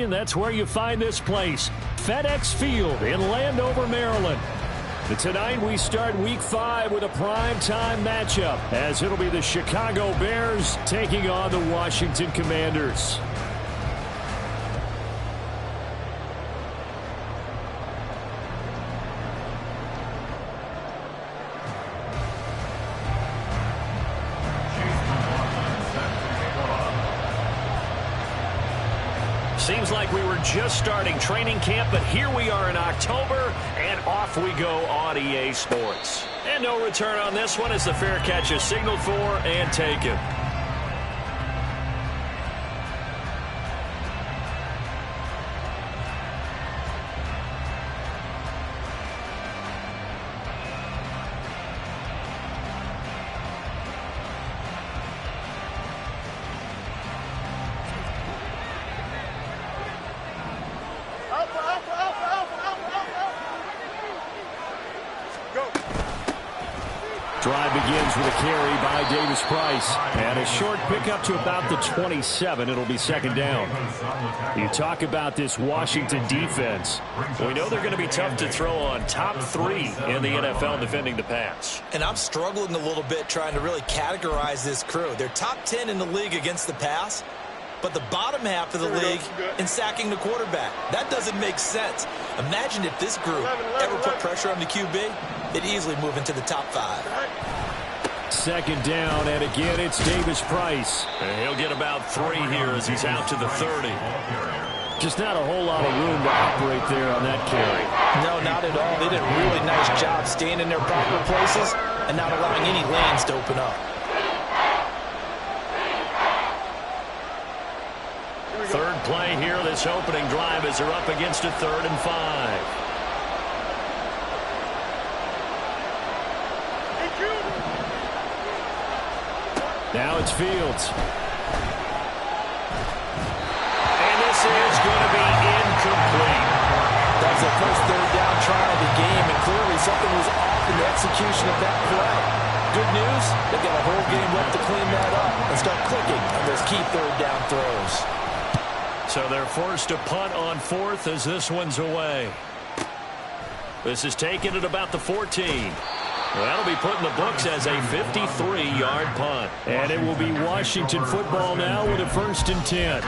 attention, that's where you find this place. FedEx Field in Landover, Maryland. And tonight we start Week 5 with a primetime matchup, as it'll be the Chicago Bears taking on the Washington Commanders. Seems like we were just starting training camp, but here we are in October, and off we go on EA Sports. And no return on this one as the fair catch is signaled for and taken. Drive begins with a carry by Davis Price. And a short pickup to about the 27. It'll be second down. You talk about this Washington defense. We know they're going to be tough to throw on. Top 3 in the NFL defending the pass. And I'm struggling a little bit trying to really categorize this crew. They're top 10 in the league against the pass, but the bottom half of the league in sacking the quarterback. That doesn't make sense. Imagine if this group ever put pressure on the QB, they'd easily move into the top 5. Second down, and again it's Davis Price. And he'll get about 3 here as he's out to the 30. Just not a whole lot of room to operate there on that carry. No, not at all. They did a really nice job staying in their proper places and not allowing any lanes to open up. Third play here, this opening drive as they're up against a 3rd and 5. Now it's Fields. And this is going to be incomplete. That's the first 3rd down try of the game, and clearly something was off in the execution of that play. Good news, they've got a whole game left to clean that up and start clicking on those key 3rd down throws. So they're forced to punt on 4th as this one's away. This is taken at about the 14. Well, that'll be put in the books as a 53-yard punt. And it will be Washington football now with a 1st and 10.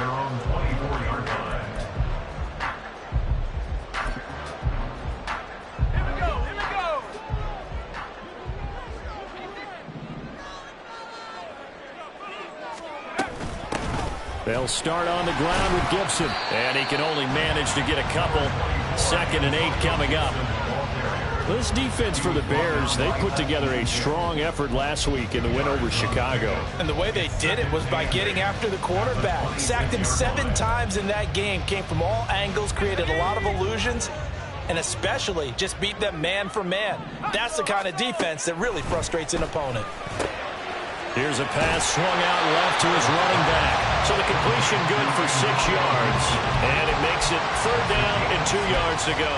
They'll start on the ground with Gibson. And he can only manage to get a couple. 2nd and 8 coming up. This defense for the Bears, they put together a strong effort last week in the win over Chicago. And the way they did it was by getting after the quarterback. Sacked him 7 times in that game. Came from all angles, created a lot of illusions, and especially just beat them man for man. That's the kind of defense that really frustrates an opponent. Here's a pass swung out left to his running back. So the completion good for 6 yards. And it makes it 3rd down and 2 yards to go.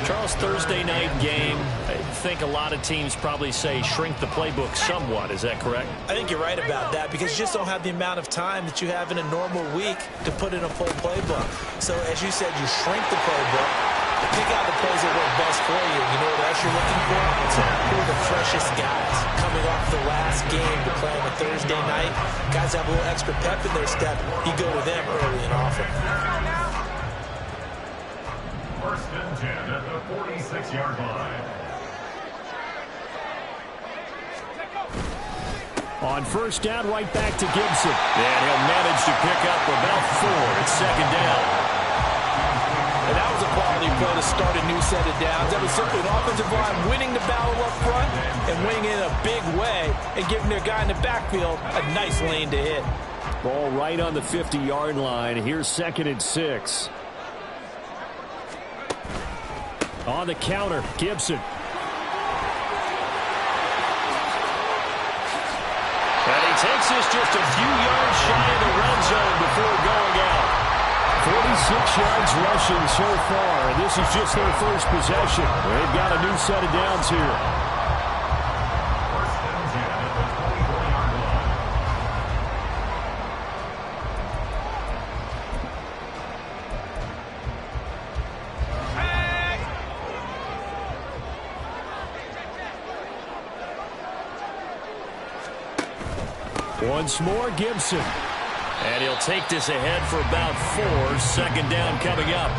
Charles, Thursday night game, I think a lot of teams probably say shrink the playbook somewhat. Is that correct? I think you're right about that because you just don't have the amount of time that you have in a normal week to put in a full playbook. So as you said, you shrink the playbook. Pick out the plays that work best for you. You know what else you're looking for? Who are the freshest guys coming off the last game to play on a Thursday night? Guys have a little extra pep in their step. You go to them early and often. 1st and 10 at the 46-yard line. On 1st down, right back to Gibson. And he'll manage to pick up about 4. It's 2nd down. And that was a quality play to start a new set of downs. That was simply an offensive line winning the battle up front and winning in a big way and giving their guy in the backfield a nice lane to hit. Ball right on the 50-yard line. Here's 2nd and 6. On the counter, Gibson. And he takes this just a few yards shy of the red zone before going out. 46 yards rushing so far, and this is just their first possession. They've got a new set of downs here. 1st and 10 at the 24-yard line. Once more, Gibson. And he'll take this ahead for about 4. Second down coming up.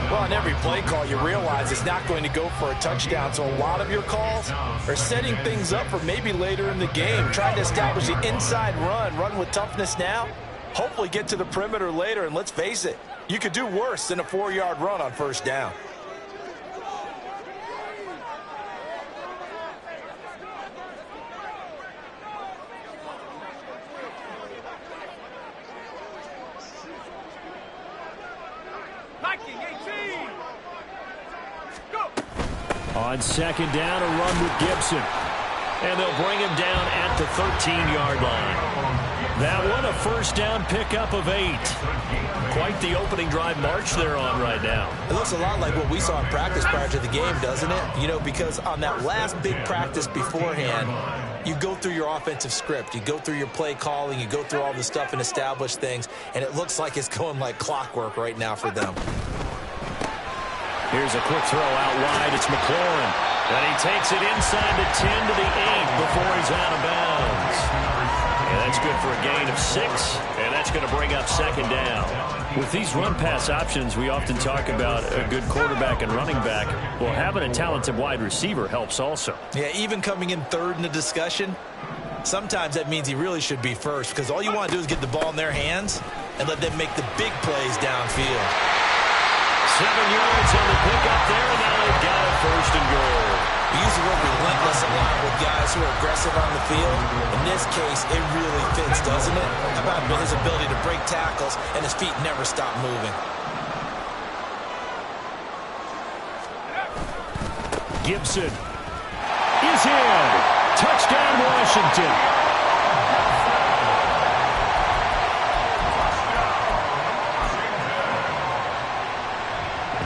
Well, on every play call, you realize it's not going to go for a touchdown. So a lot of your calls are setting things up for maybe later in the game, trying to establish the inside run with toughness now, hopefully get to the perimeter later. And let's face it, you could do worse than a 4-yard run on first down. On second down, a run with Gibson. And they'll bring him down at the 13-yard line. That one, a first down pickup of 8. Quite the opening drive march they're on right now. It looks a lot like what we saw in practice prior to the game, doesn't it? You know, because on that last big practice beforehand, you go through your offensive script. You go through your play calling. You go through all the stuff and establish things. And it looks like it's going like clockwork right now for them. Here's a quick throw out wide. It's McLaurin. And he takes it inside the 10 to the 8 before he's out of bounds. And that's good for a gain of 6. And that's going to bring up second down. With these run-pass options, we often talk about a good quarterback and running back. Well, having a talented wide receiver helps also. Yeah, even coming in third in the discussion, sometimes that means he really should be first, because all you want to do is get the ball in their hands and let them make the big plays downfield. 7 yards on the pickup there, and now they've got it first and goal. We use the word relentless a lot with guys who are aggressive on the field. In this case, it really fits, doesn't it? How about his ability to break tackles and his feet never stop moving? Gibson is in. Touchdown, Washington.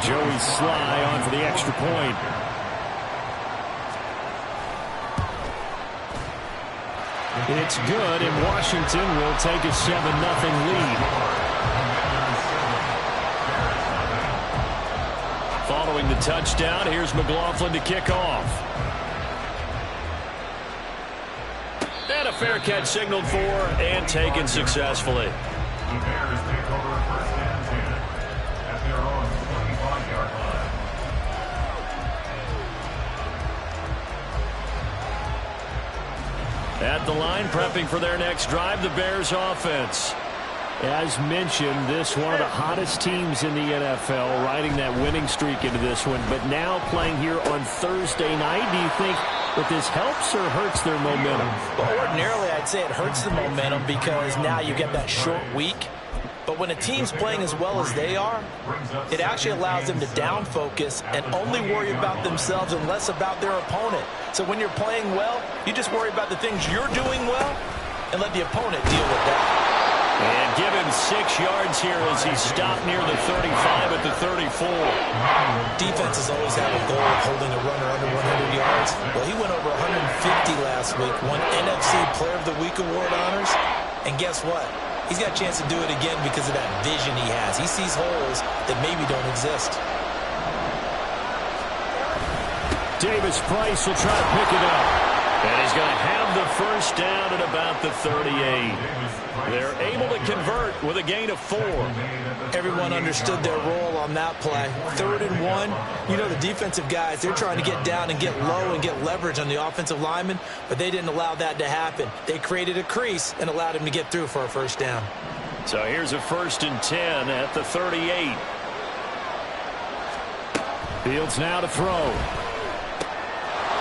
Joey Sly on for the extra point. It's good, and Washington will take a 7-0 lead. Following the touchdown, here's McLaughlin to kick off. And a fair catch signaled for and taken successfully. The Bears take over first and 10 at their own 25-yard line. At the line, prepping for their next drive, the Bears offense. As mentioned, this one of the hottest teams in the NFL, riding that winning streak into this one, but now playing here on Thursday night. Do you think that this helps or hurts their momentum? Well, ordinarily, I'd say it hurts the momentum because now you get that short week. But when a team's playing as well as they are, it actually allows them to down focus and only worry about themselves and less about their opponent. So when you're playing well, you just worry about the things you're doing well and let the opponent deal with that. And give him 6 yards here as he stopped near the 35 at the 34. Defenses always have a goal of holding a runner under 100 yards. Well, he went over 150 last week, won NFC Player of the Week award honors. And guess what? He's got a chance to do it again because of that vision he has. He sees holes that maybe don't exist. Davis Price will try to pick it up. And he's going to have the first down at about the 38. They're able to convert with a gain of 4. Everyone understood their role on that play. 3rd and 1. You know, the defensive guys, they're trying to get down and get low and get leverage on the offensive lineman, but they didn't allow that to happen. They created a crease and allowed him to get through for a first down. So here's a 1st and 10 at the 38. Fields now to throw.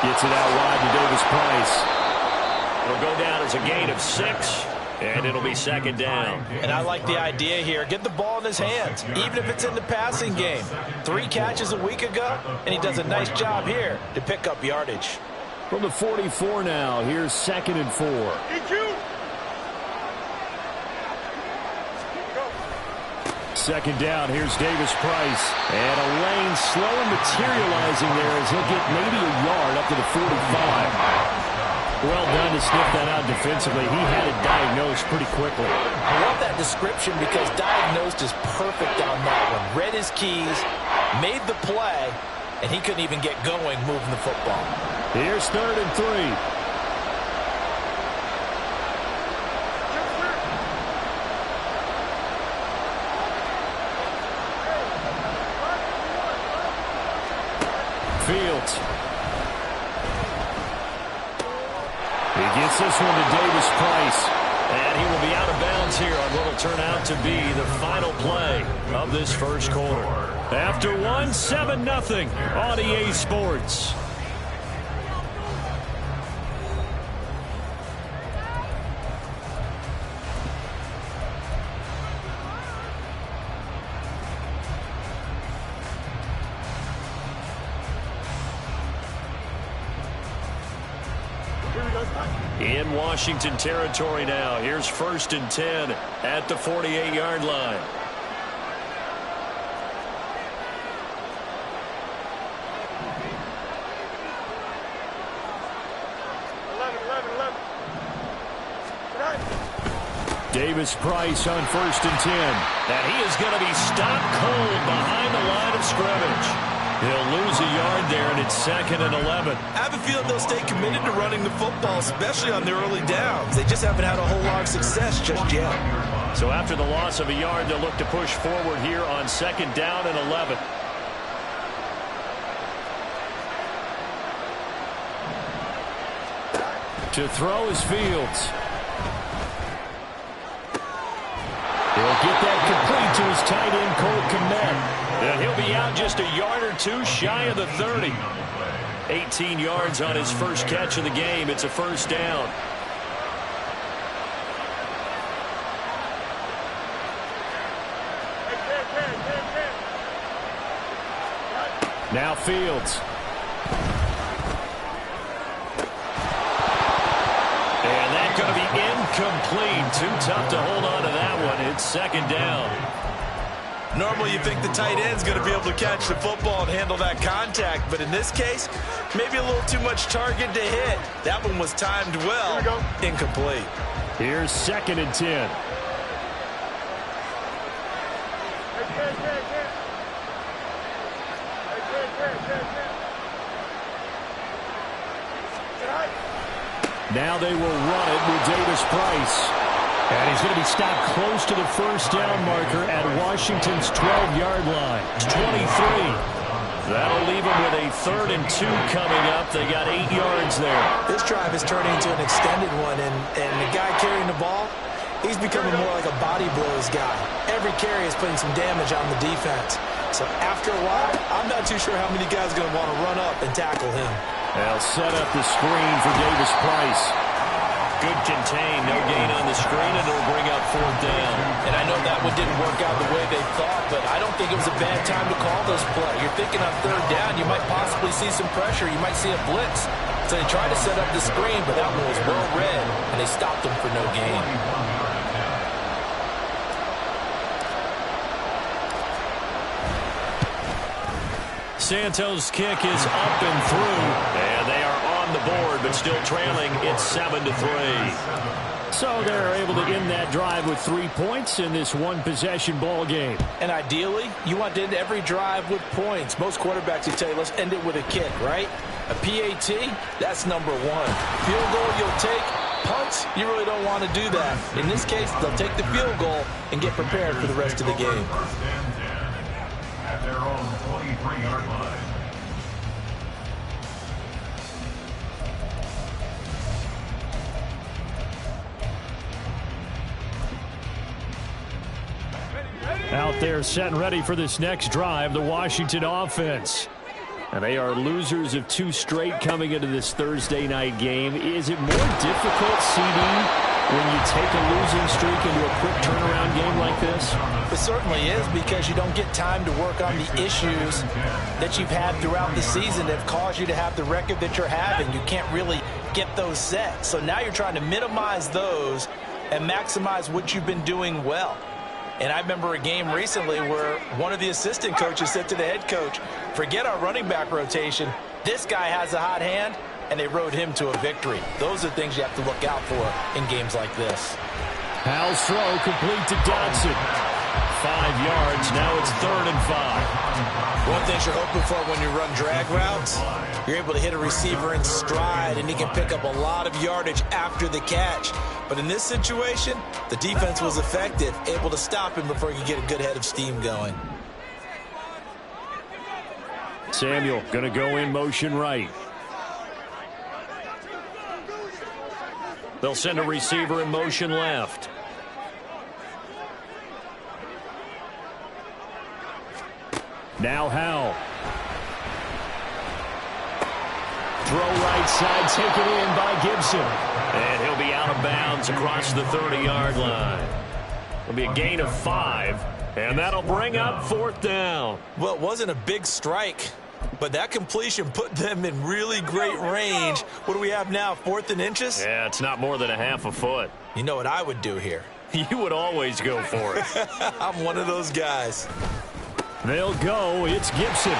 Gets it out wide to Davis Price. It'll go down as a gain of 6, and it'll be 2nd down. And I like the idea here. Get the ball in his hands, even if it's in the passing game. 3 catches a week ago, and he does a nice job here to pick up yardage. From the 44 now, here's 2nd and 4. Second down, here's Davis Price. And a lane slow materializing there as he'll get maybe a yard up to the 45. Well done to sniff that out defensively. He had it diagnosed pretty quickly. I love that description because diagnosed is perfect on that one. Read his keys, made the play, and he couldn't even get going moving the football. Here's 3rd and 3. Fields. He gets this one to Davis Price. And he will be out of bounds here on what will turn out to be the final play of this first quarter. After one, 7-0 on EA Sports. In Washington territory now. Here's 1st and 10 at the 48-yard line. Davis Price on 1st and 10. And he is going to be stopped cold behind the line of scrimmage. He'll lose a yard there, and it's 2nd and 11. I have a feeling they'll stay committed to running the football, especially on the early downs. They just haven't had a whole lot of success just yet. So after the loss of a yard, they'll look to push forward here on 2nd down and 11. To throw is Fields. He'll get that complete to his tight end, Cole Kmet. And he'll be out just a yard or two shy of the 30. 18 yards on his first catch of the game. It's a 1st down. Now Fields. And that's going to be incomplete. Too tough to hold on to that one. It's 2nd down. Normally you think the tight end's going to be able to catch the football and handle that contact, but in this case, maybe a little too much target to hit. That one was timed well. Incomplete. Here's 2nd and 10. Now they will run it with Davis Price. And he's going to be stopped close to the 1st down marker at Washington's 12-yard line. It's 23. That'll leave them with a 3rd and 2 coming up. They got 8 yards there. This drive is turning into an extended one, and the guy carrying the ball, he's becoming more like a body blows guy. Every carry is putting some damage on the defense. So after a while, I'm not too sure how many guys are going to want to run up and tackle him. They'll set up the screen for Davis Price. Good contain, no gain on the screen, and it'll bring up 4th down. And I know that one didn't work out the way they thought, but I don't think it was a bad time to call this play. You're thinking on 3rd down, you might possibly see some pressure. You might see a blitz. So they tried to set up the screen, but that one was well read, and they stopped them for no gain. Santos' kick is up and through, and they are on the board, but still trailing. It's 7-3. So they're able to end that drive with 3 points in this one-possession ball game. And ideally, you want to end every drive with points. Most quarterbacks will tell you, let's end it with a kick, right? A PAT, that's number 1. Field goal you'll take. Punts, you really don't want to do that. In this case, they'll take the field goal and get prepared for the rest of the game. At their own 23-yard line. Out there set and ready for this next drive, the Washington offense. And they are losers of 2 straight coming into this Thursday night game. Is it more difficult, CD, when you take a losing streak into a quick turnaround game like this? It certainly is, because you don't get time to work on the issues that you've had throughout the season that have caused you to have the record that you're having. You can't really get those set. So now you're trying to minimize those and maximize what you've been doing well. And I remember a game recently where one of the assistant coaches said to the head coach, forget our running back rotation. This guy has a hot hand, and they rode him to a victory. Those are things you have to look out for in games like this. Howell's throw complete to Dodson. 5 yards. Now it's 3rd and 5. One thing you're hoping for when you run drag routes, you're able to hit a receiver in stride, and he can pick up a lot of yardage after the catch. But in this situation, the defense was effective, able to stop him before he could get a good head of steam going. Samuel going to go in motion right. They'll send a receiver in motion left. Now Howell. Throw right side, taken in by Gibson. And he'll be out of bounds across the 30-yard line. It'll be a gain of 5, and that'll bring up 4th down. Well, it wasn't a big strike, but that completion put them in really great range. What do we have now, 4th and inches? Yeah, it's not more than a half a foot. You know what I would do here? You would always go for it. I'm one of those guys. They'll go. It's Gibson.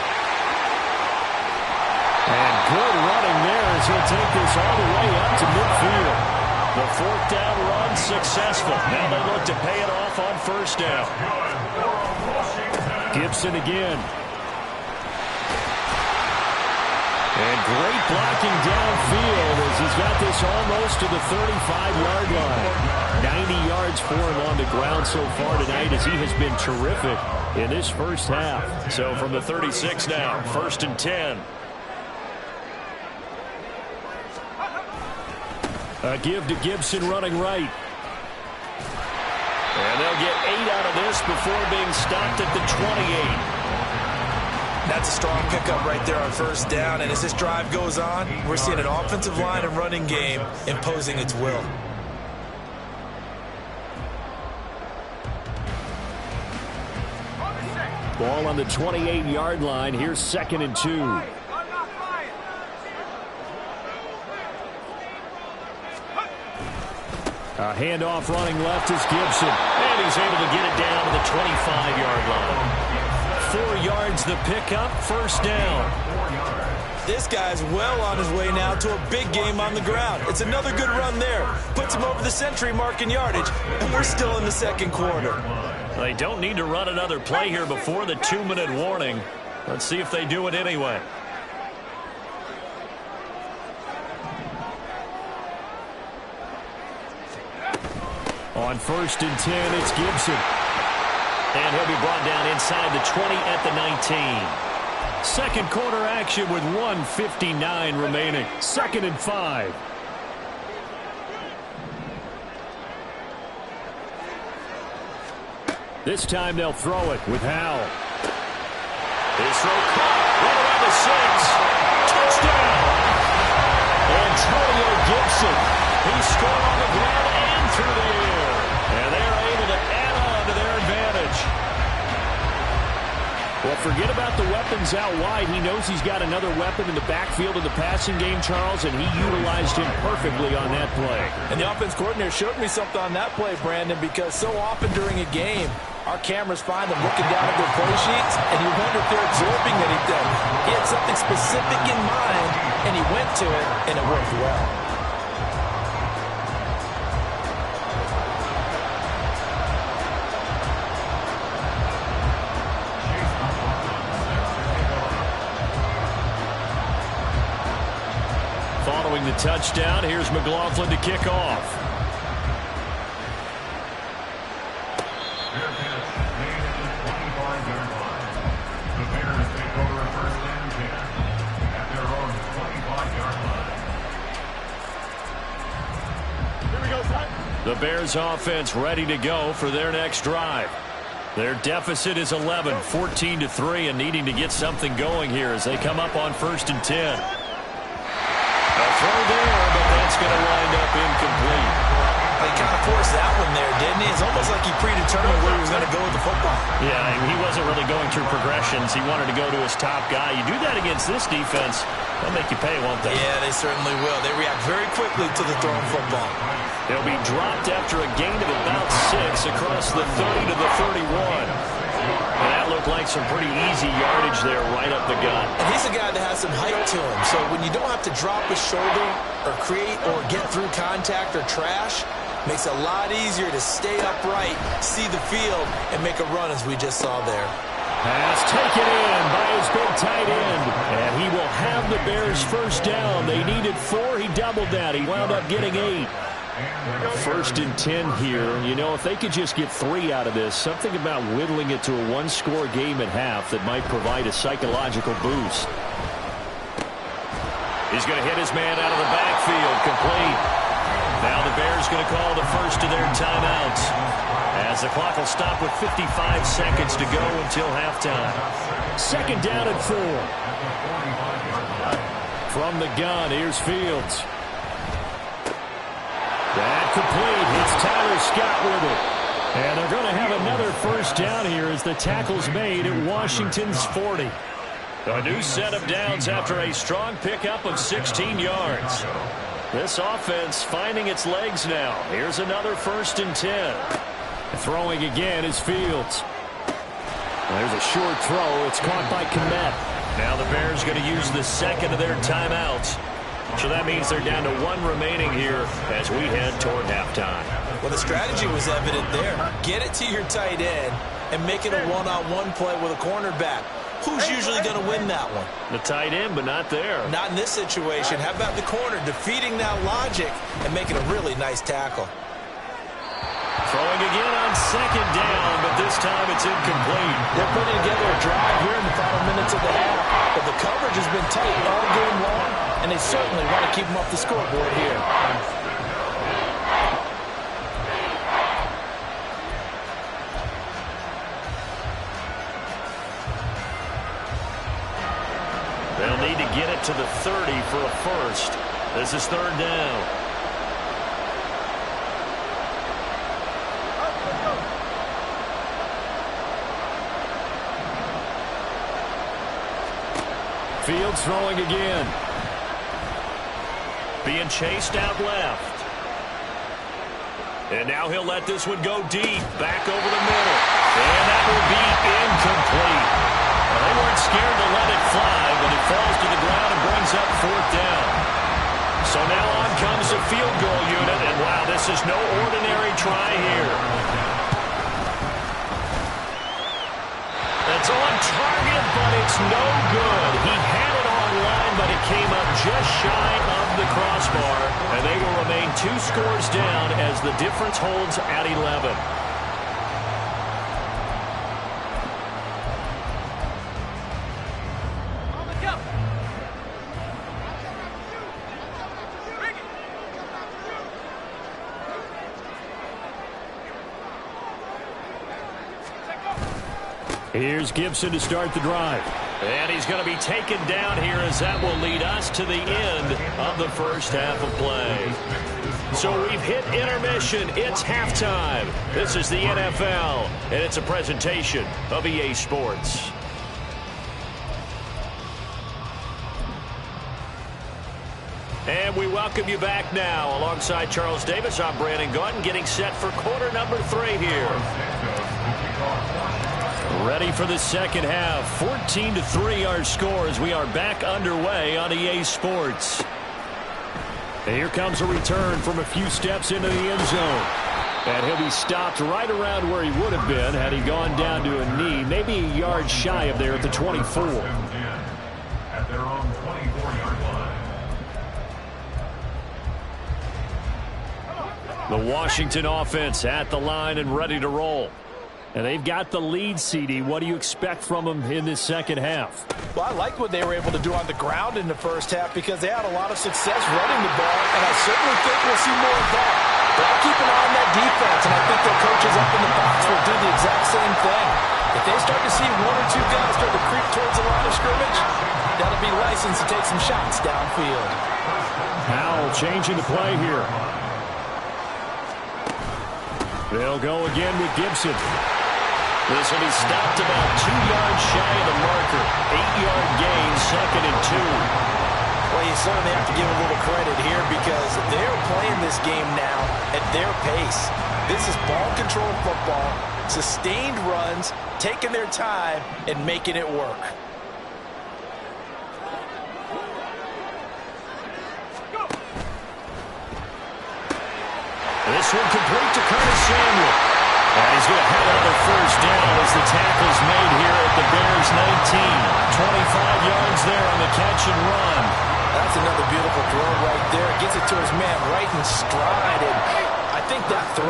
And good running there as he'll take this all the way up to midfield. The 4th down run successful. Now they look to pay it off on 1st down. Gibson again. And great blocking downfield as he's got this almost to the 35-yard line. 90 yards for him on the ground so far tonight as he has been terrific in this first half. So from the 36 now, 1st and 10. A give to Gibson running right. And they'll get 8 out of this before being stopped at the 28. That's a strong pickup right there on 1st down. And as this drive goes on, we're seeing an offensive line and running game imposing its will. Ball on the 28-yard line. Here's 2nd and 2. A handoff running left is Gibson. And he's able to get it down to the 25-yard line. 4 yards the pickup, 1st down. This guy's well on his way now to a big game on the ground. It's another good run there. Puts him over the century mark in yardage, and we're still in the 2nd quarter. They don't need to run another play here before the 2-minute warning. Let's see if they do it anyway. On 1st and 10, it's Gibson. And he'll be brought down inside the 20 at the 19. 2nd quarter action with 1:59 remaining. 2nd and 5. This time they'll throw it with Howell. His throw caught right around the 6. Touchdown! Antonio Gibson. He scored on the ground and through the air. And they're able to add on to their advantage. Well, forget about the weapons out wide. He knows he's got another weapon in the backfield in the passing game, Charles, and he utilized him perfectly on that play. And the offense coordinator showed me something on that play, Brandon, because so often during a game, our cameras find them looking down at their play sheets, and you wonder if they're absorbing anything. He had something specific in mind, and he went to it, and it worked well. Following the touchdown, here's McLaughlin to kick off. The Bears offense ready to go for their next drive. Their deficit is 11, 14-3, and needing to get something going here as they come up on 1st and 10. A throw there, but that's going to wind up incomplete. He kind of forced that one there, didn't he? It's almost like he predetermined where he was going to go with the football. Yeah, he wasn't really going through progressions. He wanted to go to his top guy. You do that against this defense, they'll make you pay, won't they? Yeah, they certainly will. They react very quickly to the thrown football. They'll be dropped after a gain of about 6 across the 30 to the 31. And that looked like some pretty easy yardage there right up the gut. And he's a guy that has some height to him. So when you don't have to drop his shoulder or create or get through contact or trash, makes it a lot easier to stay upright, see the field, and make a run as we just saw there. Pass taken in by his big tight end. And he will have the Bears 1st down. They needed 4. He doubled that. He wound up getting 8. First and 10 here. You know, if they could just get 3 out of this, something about whittling it to a one-score game at half that might provide a psychological boost. He's going to hit his man out of the backfield, complete. Now the Bears going to call the first of their timeouts, as the clock will stop with 55 seconds to go until halftime. Second down and 4. From the gun, here's Fields. That complete. It's Tyler Scott with it. And they're going to have another first down here as the tackle's made at Washington's 40. A new set of downs after a strong pickup of 16 yards. This offense finding its legs now. Here's another first and 10. Throwing again is Fields. There's a short throw. It's caught by Kmet. Now the Bears going to use the second of their timeouts. So that means they're down to 1 remaining here as we head toward halftime. Well, the strategy was evident there. Get it to your tight end and make it a one-on-one play with a cornerback. Who's usually going to win that one? The tight end, but not there. Not in this situation. How about the corner defeating that logic and making a really nice tackle? Throwing again on second down, but this time it's incomplete. They're putting together a drive here in the final minutes of the half, but the coverage has been tight all game long, and they certainly want to keep them off the scoreboard here. They'll need to get it to the 30 for a first. This is third down. Fields throwing again. Being chased out left. And now he'll let this one go deep. Back over the middle. And that will be incomplete. Well, they weren't scared to let it fly, but it falls to the ground and brings up fourth down. So now on comes the field goal unit. And wow, this is no ordinary try here. That's on target, but it's no good. He had it online, but it came up just shy of the crossbar. And they will remain 2 scores down as the difference holds at 11. Here's Gibson to start the drive. And he's going to be taken down here as that will lead us to the end of the first half of play. So we've hit intermission. It's halftime. This is the NFL, and it's a presentation of EA Sports. And we welcome you back now. Alongside Charles Davis, I'm Brandon Gaudin, getting set for quarter number 3 here. Ready for the second half. 14-3 our score as we are back underway on EA Sports. And here comes a return from a few steps into the end zone. And he'll be stopped right around where he would have been had he gone down to a knee, maybe a yard shy of there at the 24. At their own 24-yard line. The Washington offense at the line and ready to roll. And they've got the lead, CD. What do you expect from them in this second half? Well, I like what they were able to do on the ground in the first half because they had a lot of success running the ball, and I certainly think we'll see more of that. But I'll keep an eye on that defense, and I think their coaches up in the box will do the exact same thing. If they start to see 1 or 2 guys start to creep towards the line of scrimmage, that'll be licensed to take some shots downfield. Howell changing the play here. They'll go again with Gibson. This will be stopped about 2 yards shy of the marker. 8-yard gain, second and 2. Well, you certainly have to give a little credit here because they're playing this game now at their pace. This is ball control football, sustained runs, taking their time, and making it work. This one complete to Curtis Samuel. And he's going to have another first down as the tackle's made here at the Bears 19. 25 yards there on the catch and run. That's another beautiful throw right there. It gets a to his man right in stride. And I think that throw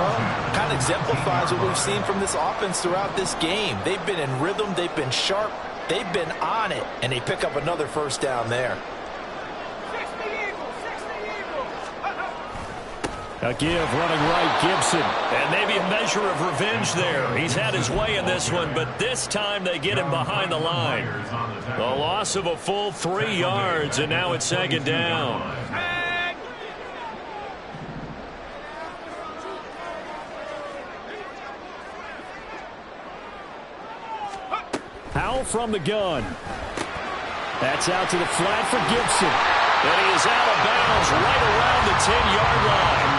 kind of exemplifies what we've seen from this offense throughout this game. They've been in rhythm. They've been sharp. They've been on it. And they pick up another first down there. A give running right, Gibson. And maybe a measure of revenge there. He's had his way in this one, but this time they get him behind the line. The loss of a full 3 yards, and now it's second down. Howell from the gun. That's out to the flat for Gibson. And he is out of bounds right around the 10-yard line.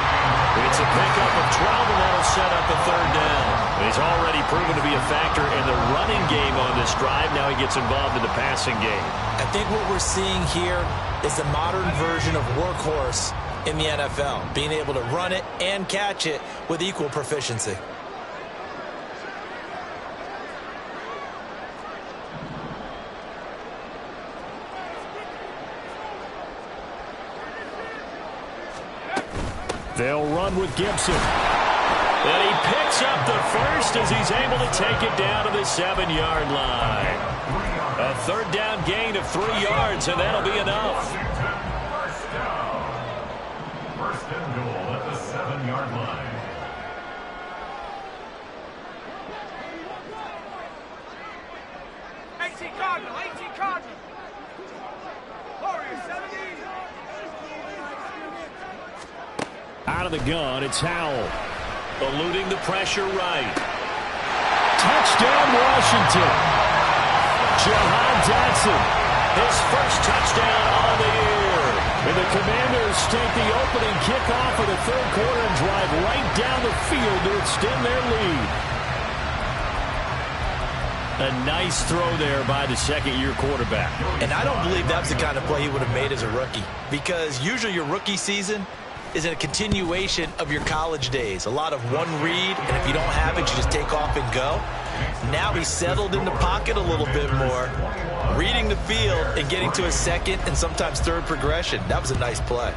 It's a pickup of 12, and that'll set up a third down. He's already proven to be a factor in the running game on this drive. Now he gets involved in the passing game. I think what we're seeing here is the modern version of workhorse in the NFL, being able to run it and catch it with equal proficiency. They'll run with Gibson. And he picks up the first as he's able to take it down to the 7-yard line. A third down gain of 3 yards, and that'll be enough. First down. First and goal at the 7-yard line. Out of the gun, it's Howell. Eluding the pressure right. Touchdown, Washington. Jahan Dotson, his first touchdown on the year. And the Commanders take the opening kickoff of the third quarter and drive right down the field to extend their lead. A nice throw there by the second-year quarterback. And I don't believe that's the kind of play he would have made as a rookie, because usually your rookie season is a continuation of your college days. A lot of one read, and if you don't have it, you just take off and go. Now he's settled in the pocket a little bit more, reading the field and getting to a second and sometimes third progression. That was a nice play.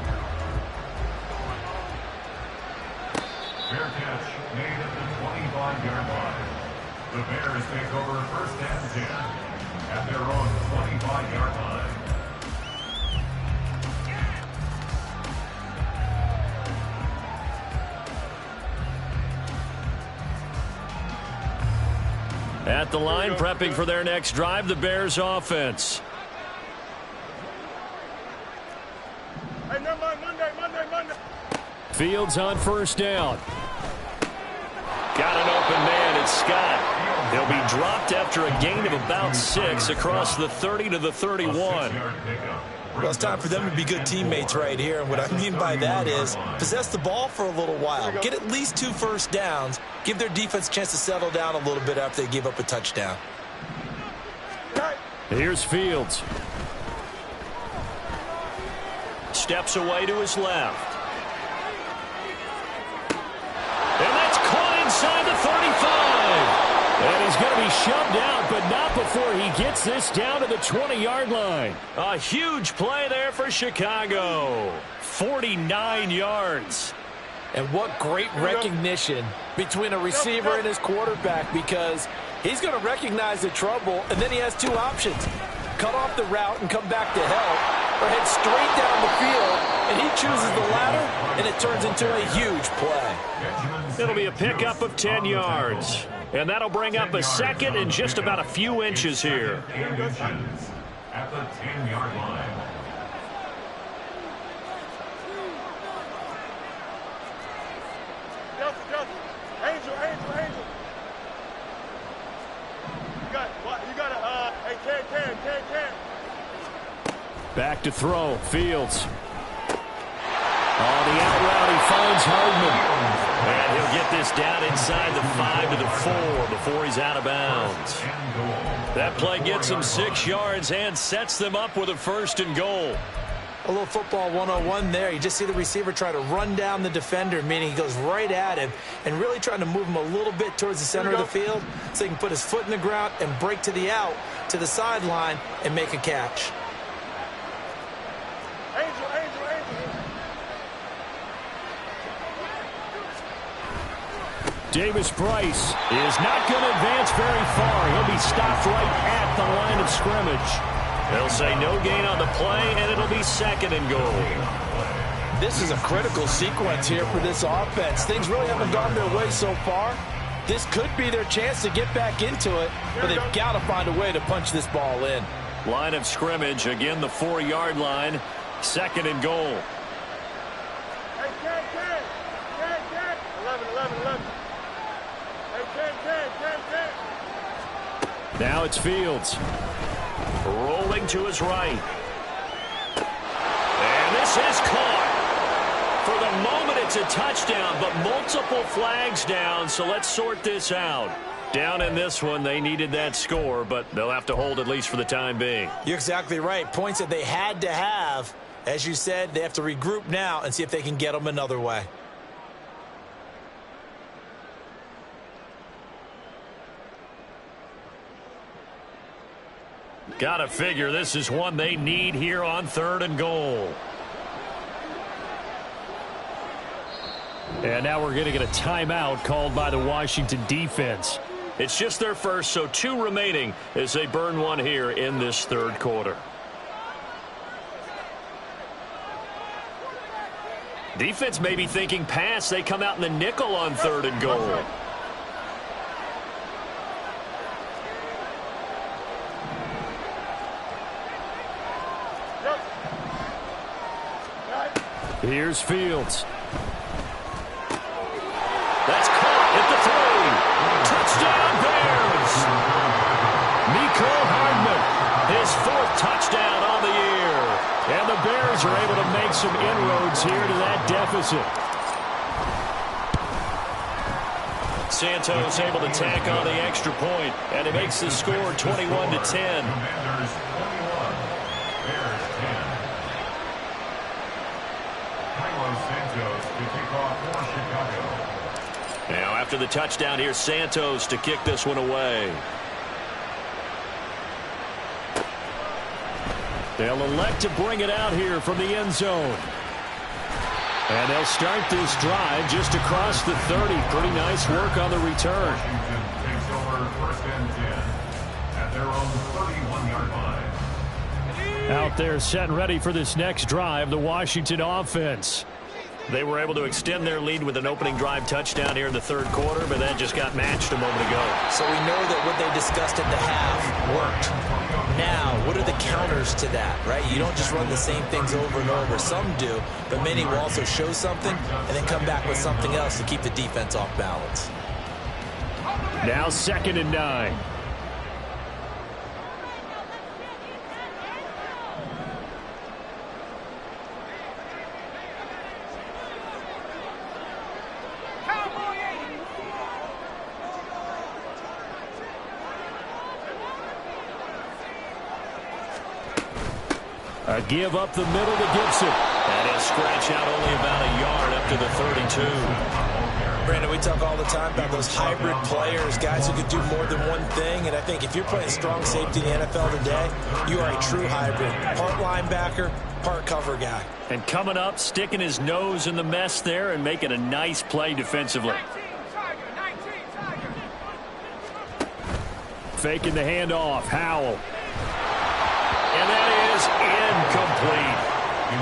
Fair catch made at the 25-yard line. The Bears take over first and 10 at their own 25-yard line. At the line, prepping for their next drive, the Bears offense. Hey, Monday. Fields on first down. Got an open man, it's Scott. He'll be dropped after a gain of about 6 across the 30 to the 31. Well, it's time for them to be good teammates right here. And what I mean by that is possess the ball for a little while. Get at least 2 first downs. Give their defense a chance to settle down a little bit after they give up a touchdown. Here's Fields. Steps away to his left. And that's caught inside the 35. And he's going to be shoved out, but not before he gets this down to the 20-yard line. A huge play there for Chicago. 49 yards. And what great recognition between a receiver and his quarterback, because he's going to recognize the trouble, and then he has 2 options. Cut off the route and come back to help, or head straight down the field, and he chooses the latter, and it turns into a huge play. It'll be a pickup of 10 yards. And that'll bring up a second and just about a few inches here. At the 10-yard line. Angel. You got a, hey, can. Back to throw, Fields. On the out route, he finds Hardman. And he'll get this down inside the 5 to the 4 before he's out of bounds. That play gets him 6 yards and sets them up with a first and goal. A little football 101 there. You just see the receiver try to run down the defender, meaning he goes right at him and really trying to move him a little bit towards the center of the field so he can put his foot in the ground and break to the out, to the sideline, and make a catch. Angel. Davis Price is not going to advance very far. He'll be stopped right at the line of scrimmage. They'll say no gain on the play, and it'll be second and goal. This is a critical sequence here for this offense. Things really haven't gone their way so far. This could be their chance to get back into it, but they've got to find a way to punch this ball in. Line of scrimmage, again the 4-yard line. Second and goal. Hey, 10. 11. Hey, 10. Now it's Fields. Rolling to his right. And this is caught. For the moment, it's a touchdown, but multiple flags down, so let's sort this out. Down in this one, they needed that score, but they'll have to hold at least for the time being. You're exactly right. Points that they had to have. As you said, they have to regroup now and see if they can get them another way. Gotta figure this is one they need here on third and goal. And now we're going to get a timeout called by the Washington defense. It's just their first, so 2 remaining as they burn one here in this third quarter. Defense may be thinking pass. They come out in the nickel on third and goal. Here's Fields. That's caught at the 3. Touchdown Bears! Mecole Hardman, his 4th touchdown on the year. And the Bears are able to make some inroads here to that deficit. Santos able to tack on the extra point, and it makes the score 21-10. Commanders 21, Bears 10. Santos to kick off for Chicago. Now after the touchdown, here's Santos to kick this one away. They'll elect to bring it out here from the end zone. And they'll start this drive just across the 30. Pretty nice work on the return. Washington takes over first and 10 at their own 31-yard line. Out there set and ready for this next drive, the Washington offense. They were able to extend their lead with an opening drive touchdown here in the third quarter, but that just got matched a moment ago. So we know that what they discussed at the half worked. Now, what are the counters to that, right? You don't just run the same things over and over. Some do, but many will also show something and then come back with something else to keep the defense off balance. Now 2nd and 9. A give up the middle to Gibson. And he'll scratch out only about a yard up to the 32. Brandon, we talk all the time about those hybrid players, guys who can do more than one thing. And I think if you're playing strong safety in the NFL today, you are a true hybrid. Part linebacker, part cover guy. And coming up, sticking his nose in the mess there and making a nice play defensively. Faking the handoff. Howell. And that is incomplete.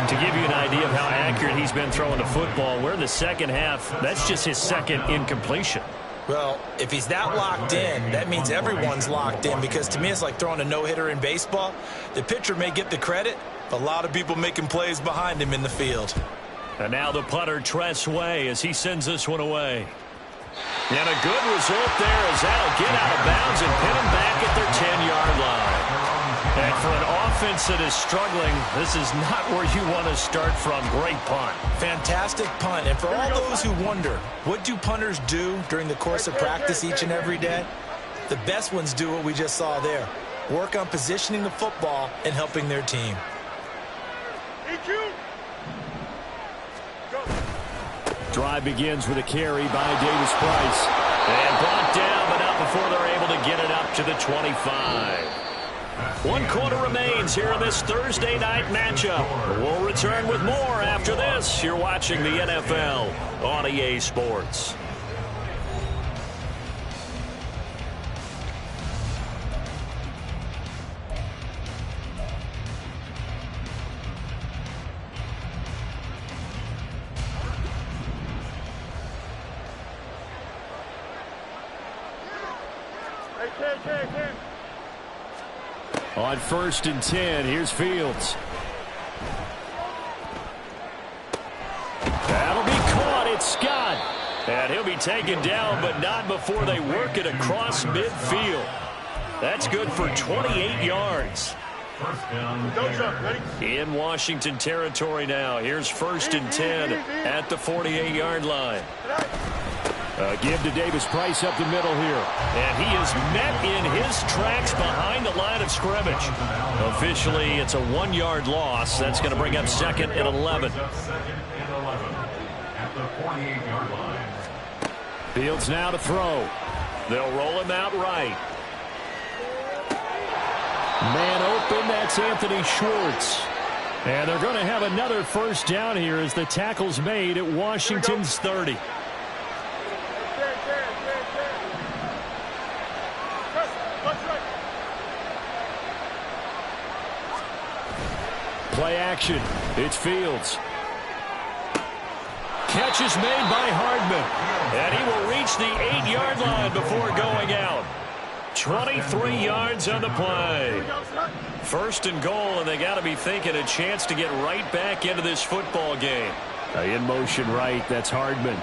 To give you an idea of how accurate he's been throwing the football, we're in the second half. That's just his second incompletion. Well, if he's that locked in, that means everyone's locked in, because to me it's like throwing a no-hitter in baseball. The pitcher may get the credit, but a lot of people making plays behind him in the field. And now the punter, Tress Way, as he sends this one away. And a good result there as that'll get out of bounds and pin him back at their 10-yard line. And for an offense that is struggling, this is not where you want to start from. Great punt. Fantastic punt. And for all those who wonder, what do punters do during the course of practice each and every day? The best ones do what we just saw there. Work on positioning the football and helping their team. Drive begins with a carry by Davis Price. And brought down, but not before they're able to get it up to the 25. 1 quarter remains here in this Thursday night matchup. We'll return with more after this. You're watching the NFL on EA Sports. On 1st and 10, here's Fields. That'll be caught. It's Scott. And he'll be taken down, but not before they work it across midfield. That's good for 28 yards. In Washington territory now. Here's 1st and 10 at the 48-yard line. Give to Davis Price up the middle here. And he is met in his tracks behind the line of scrimmage. Officially, it's a 1-yard loss. That's going to bring up 2nd and 11. Fields now to throw. They'll roll him out right. Man open, that's Anthony Schwartz. And they're going to have another 1st down here as the tackle's made at Washington's 30. Play action. It's Fields. Catch is made by Hardman. And he will reach the 8-yard line before going out. 23 yards on the play. 1st and goal, and they got to be thinking a chance to get right back into this football game. In motion right, that's Hardman.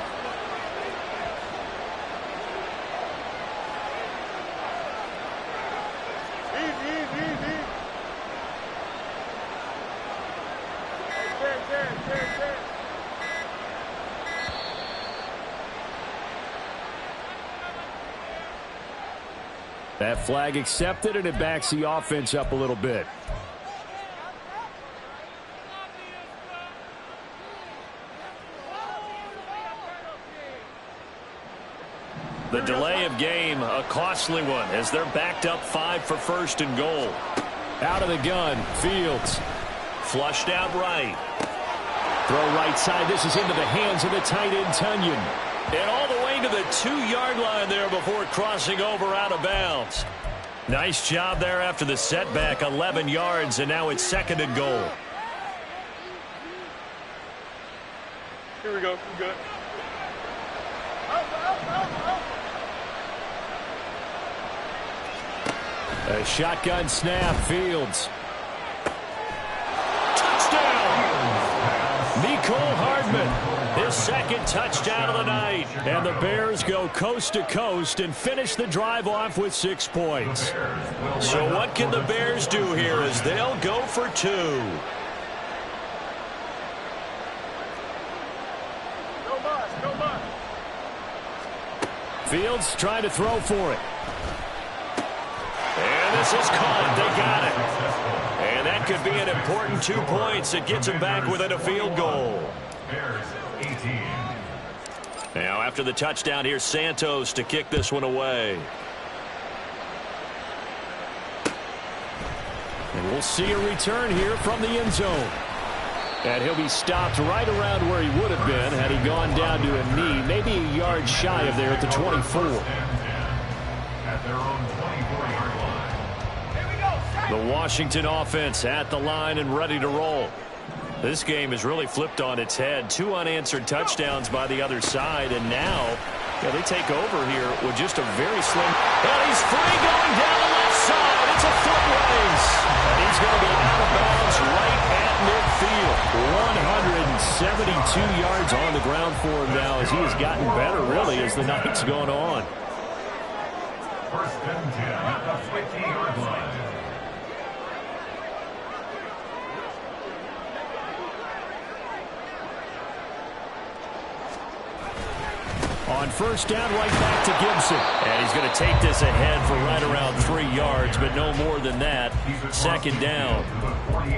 That flag accepted, and it backs the offense up a little bit. The delay of game, a costly one, as they're backed up 5 for 1st and goal. Out of the gun, Fields. Flushed out right. Throw right side. This is into the hands of the tight end, Tunyon. And all the way to the 2-yard line there before crossing over out of bounds. Nice job there after the setback. 11 yards, and now it's 2nd and goal. Here we go. We're good. A shotgun snap, Fields. Touchdown! Nicole Hardman. His 2nd touchdown of the night. And the Bears go coast to coast and finish the drive off with 6 points. So what can the Bears do here as they'll go for 2? No more. Fields trying to throw for it. And this is caught. They got it. And that could be an important 2 points. It gets them back within a field goal. Now after the touchdown, here's Santos to kick this one away. And we'll see a return here from the end zone. And he'll be stopped right around where he would have been had he gone down to a knee, maybe a yard shy of there at the 24. At their own 24-yard line. The Washington offense at the line and ready to roll. This game has really flipped on its head. 2 unanswered touchdowns by the other side, and now they take over here with just a very slim. And he's free going down the left side. It's a foot race. And he's going to be out of bounds right at midfield. 172 yards on the ground for him now as he has gotten better, really, as the night's gone on. 1st and 10 at the 50-yard line. On 1st down, right back to Gibson. And he's going to take this ahead for right around 3 yards, but no more than that. 2nd down.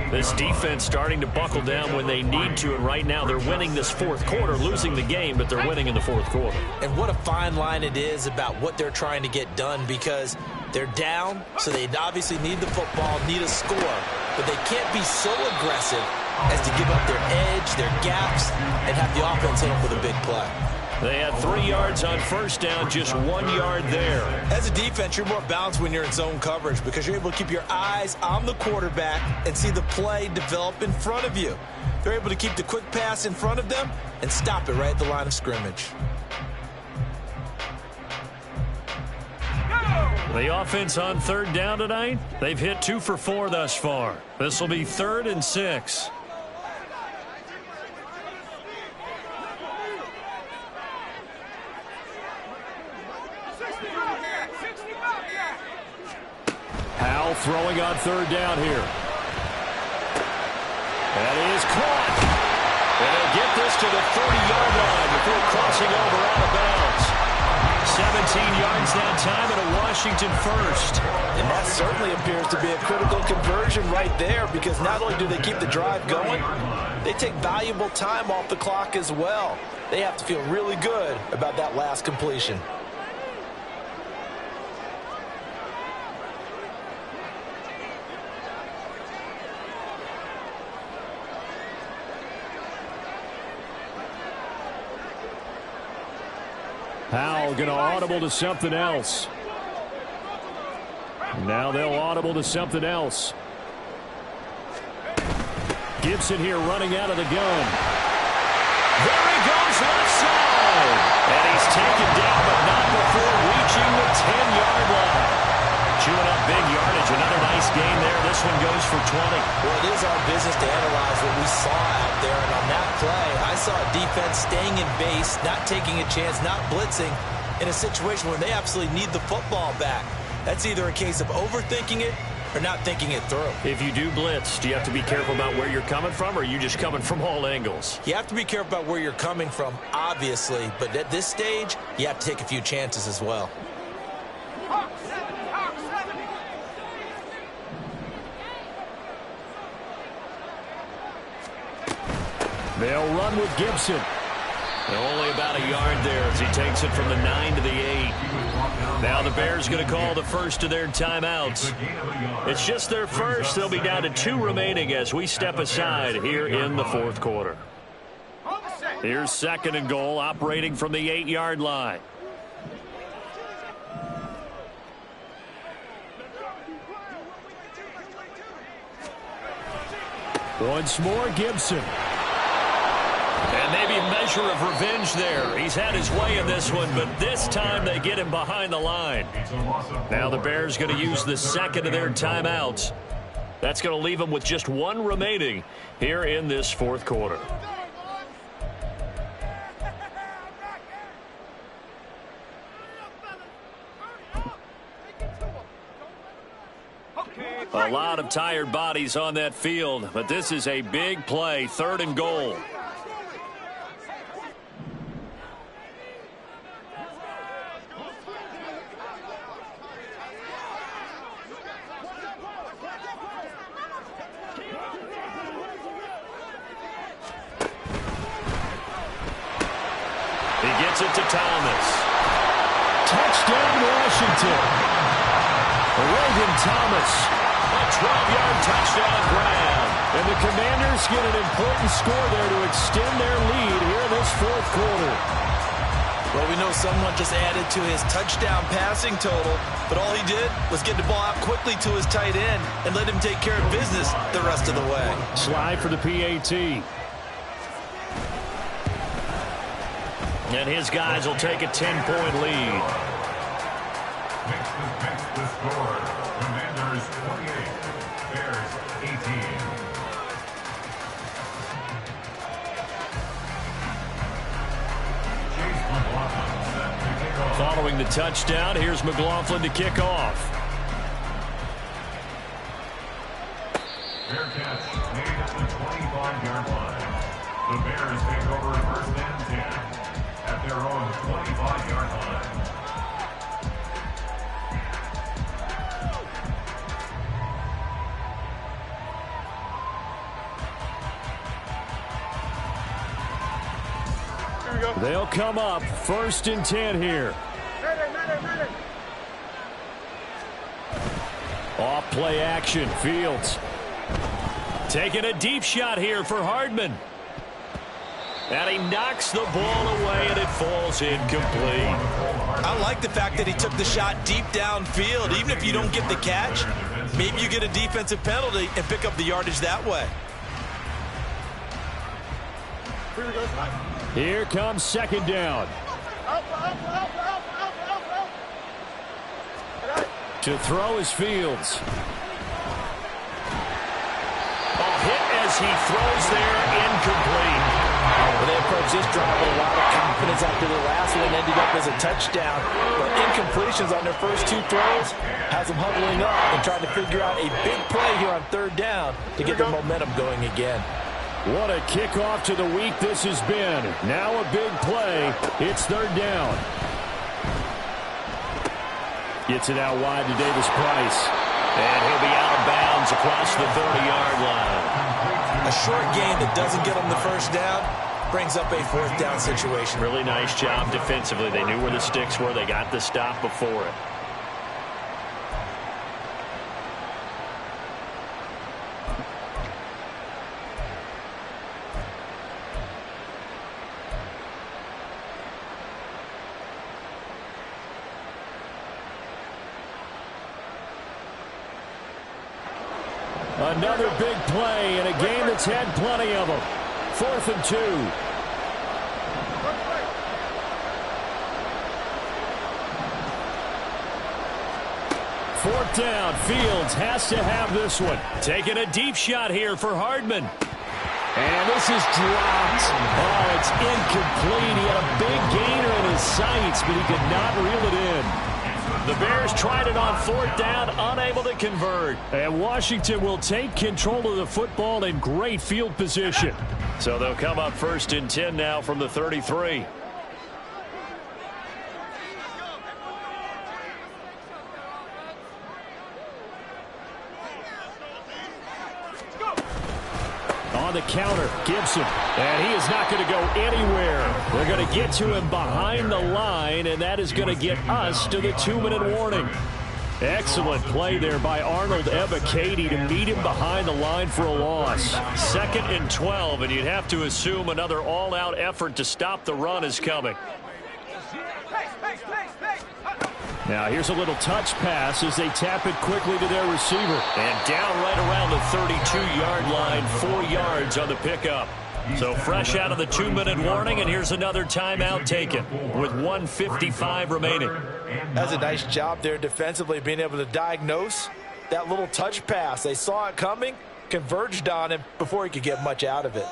This defense starting to buckle down when they need to, and right now they're winning this 4th quarter, losing the game, but they're winning in the 4th quarter. And what a fine line it is about what they're trying to get done, because they're down, so they obviously need the football, need a score, but they can't be so aggressive as to give up their edge, their gaps, and have the offense hit them with a big play. They had 3 yards on 1st down, just 1 yard there. As a defense, you're more balanced when you're in zone coverage because you're able to keep your eyes on the quarterback and see the play develop in front of you. They're able to keep the quick pass in front of them and stop it right at the line of scrimmage. The offense on third down tonight, they've hit 2 for 4 thus far. This will be 3rd and 6. Howell throwing on third down here. That is caught. And they'll get this to the 30-yard line before crossing over out of bounds. 17 yards that time and a Washington first. And that certainly appears to be a critical conversion right there, because not only do they keep the drive going, they take valuable time off the clock as well. They have to feel really good about that last completion. Howell going to audible to something else. Now they'll audible to something else. Gibson here running out of the gun. There he goes left side. And he's taken down, but not before reaching the 10-yard line. Chewing up big yardage. Another nice gain there. This one goes for 20. Well, it is our business to analyze what we saw out there. And on that play, I saw a defense staying in base, not taking a chance, not blitzing in a situation where they absolutely need the football back. That's either a case of overthinking it or not thinking it through. If you do blitz, do you have to be careful about where you're coming from, or are you just coming from all angles? You have to be careful about where you're coming from, obviously. But at this stage, you have to take a few chances as well. They'll run with Gibson. Only about a yard there as he takes it from the 9 to the 8. Now the Bears going to call the first of their timeouts. It's just their first. They'll be down to 2 remaining as we step aside here in the 4th quarter. Here's 2nd and goal, operating from the 8-yard line. Once more, Gibson. And maybe a measure of revenge there. He's had his way in this one, but this time they get him behind the line. Now the Bears going to use the 2nd of their timeouts. That's going to leave them with just 1 remaining here in this 4th quarter. A lot of tired bodies on that field, but this is a big play, 3rd and goal. He gets it to Thomas. Touchdown, Washington. Logan Thomas, a 12-yard touchdown grab. And the Commanders get an important score there to extend their lead here in this 4th quarter. Well, we know someone just added to his touchdown passing total, but all he did was get the ball out quickly to his tight end and let him take care of business the rest of the way. Slide for the PAT. And his guys will take a 10-point lead. Makes the score. Commanders 28, Bears 18. Following the touchdown, here's McLaughlin to kick off. Fair catch made at the 25-yard line. The Bears take over 1st and 10 at their own 25-yard line. They'll come up 1st and 10 here. Off play action, Fields. Taking a deep shot here for Hardman. And he knocks the ball away, and it falls incomplete. I like the fact that he took the shot deep downfield. Even if you don't get the catch, maybe you get a defensive penalty and pick up the yardage that way. Here comes 2nd down. To throw is Fields. Hit as he throws there, incomplete. Well, they approached this drive with a lot of confidence after the last one ended up as a touchdown. But incompletions on their first two throws has them huddling up and trying to figure out a big play here on third down to get the momentum going again. What a kickoff to the week this has been. Now a big play. It's third down. Gets it out wide to Davis Price. And he'll be out of bounds across the 30-yard line. A short gain that doesn't get them the first down brings up a fourth down situation. Really nice job defensively. They knew where the sticks were. They got the stop before it. Another big play in a game that's had plenty of them. 4th and 2. Fourth down. Fields has to have this one. Taking a deep shot here for Hardman. And this is dropped. Oh, it's incomplete. He had a big gainer in his sights, but he could not reel it in. The Bears tried it on 4th down, unable to convert. And Washington will take control of the football in great field position. So they'll come up 1st and 10 now from the 33. On the counter, Gibson. And he is not going to go anywhere. They're going to get to him behind the line, and that is going to get us to the 2-minute warning. Excellent play there by Arnold Ebiketie to meet him behind the line for a loss. 2nd and 12, and you'd have to assume another all-out effort to stop the run is coming. Now here's a little touch pass as they tap it quickly to their receiver. And down right around the 32-yard line, 4 yards on the pickup. So fresh out of the 2-minute warning, and here's another timeout taken with 1:55 remaining. That's a nice job there defensively, being able to diagnose that little touch pass. They saw it coming, converged on him before he could get much out of it.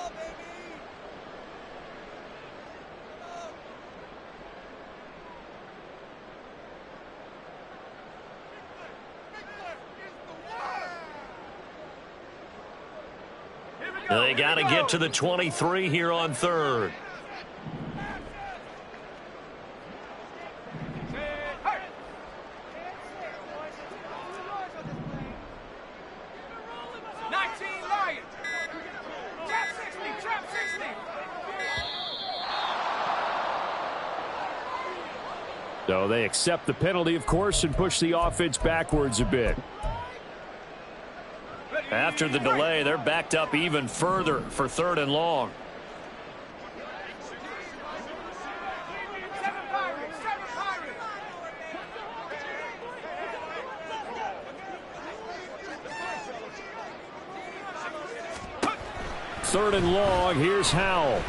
They got to get to the 23 here on 3rd. So they accept the penalty, of course, and push the offense backwards a bit. After the delay, they're backed up even further for 3rd and long. Third and long, here's Howell.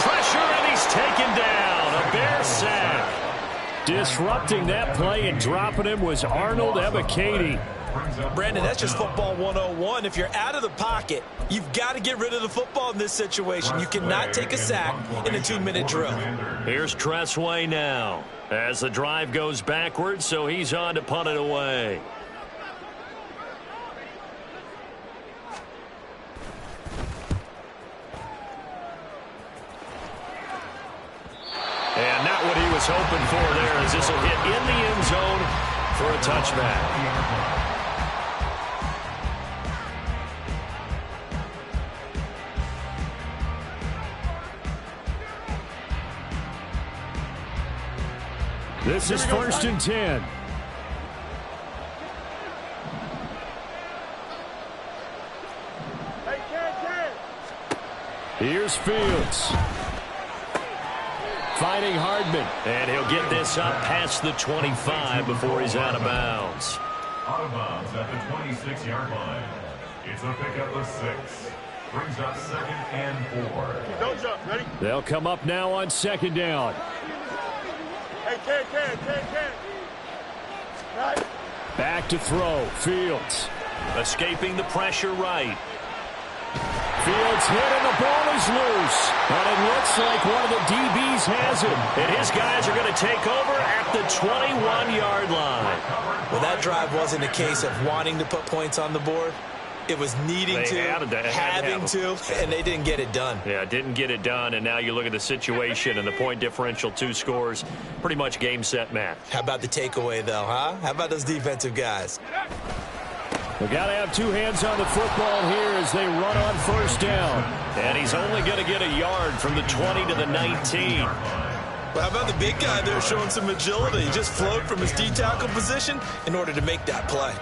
Pressure, and he's taken down. A Bear sack. Disrupting that play and dropping him was Arnold Ebiketie. Brandon, that's just football 101. If you're out of the pocket, you've got to get rid of the football in this situation. You cannot take a sack in a 2-minute drill. Here's Tressway now as the drive goes backwards, so he's on to punt it away. And not what he was hoping for there, as this will hit in the end zone for a touchback. This is 1st and 10. Here's Fields. Finding Hardman. And he'll get this up past the 25 before he's out of bounds. Out of bounds at the 26-yard line. It's a pickup of 6. Brings up 2nd and 4. Don't jump. Ready? They'll come up now on 2nd down. Hey, Ken. Back to throw. Fields. Escaping the pressure right. Fields hit and the ball is loose. But it looks like one of the DBs has it. And his guys are going to take over at the 21-yard line. Well, that drive wasn't a case of wanting to put points on the board. It was needing having to, and they didn't get it done. Yeah, didn't get it done, and now you look at the situation and the point differential, 2 scores, pretty much game, set, match. How about the takeaway, though, huh? How about those defensive guys? We got to have 2 hands on the football here as they run on first down. And he's only going to get a yard from the 20 to the 19. Well, how about the big guy there showing some agility? He just flowed from his D-tackle position in order to make that play.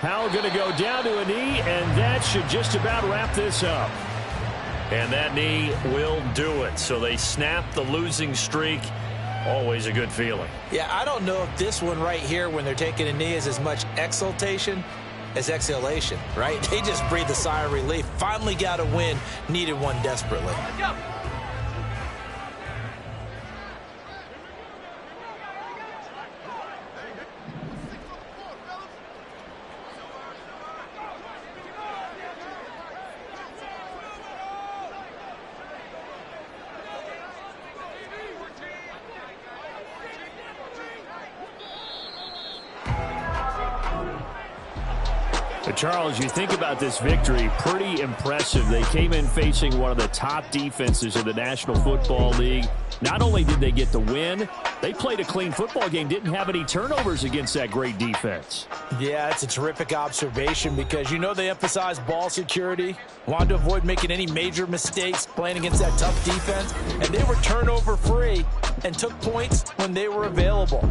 Powell going to go down to a knee, and that should just about wrap this up. And that knee will do it. So they snap the losing streak. Always a good feeling. Yeah, I don't know if this one right here, when they're taking a knee, is as much exultation as exhalation, right? They just breathe a sigh of relief. Finally got a win. Needed one desperately. Charles, you think about this victory, pretty impressive. They came in facing one of the top defenses in the National Football League. Not only did they get the win, they played a clean football game, didn't have any turnovers against that great defense. Yeah, it's a terrific observation because, you know, they emphasize ball security, wanted to avoid making any major mistakes playing against that tough defense, and they were turnover-free and took points when they were available.